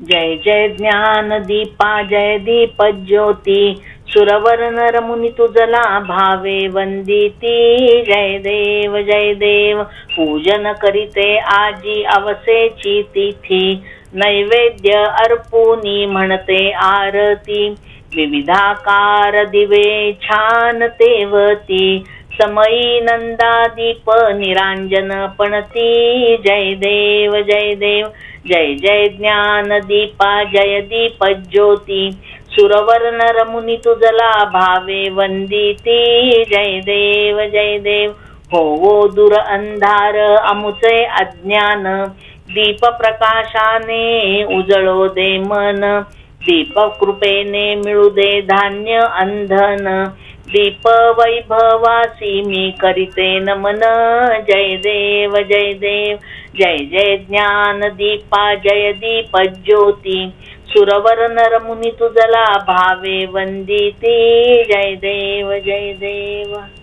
जय जय ज्ञान दीपा जय दीप ज्योती सुरवर नर मुनी तुझला भावे वंदिती जय देव पूजन करीते आजी अवसेची तिथी नैवेद्य अर्पुनी म्हणते आरती विविधाकार दिवे छान तेवती समयी नंदा दीप निरांजन पणती जय देव जय जय ज्ञान दीपा जय दीप ज्योती सुरवर नर मुनी तुझला भावे वंदिती जय देव हो दूर अंधार अमुचे अज्ञान दीप प्रकाशाने उजळो दे मन दीप कृपेने मिळू दे धान्य अंधन दीप वैभवासी मी करीते नमन जय देव जय जय ज्ञान दीपा जय दीप ज्योती सुरवर नर मुनी तुझला भावे वंदिती जय देव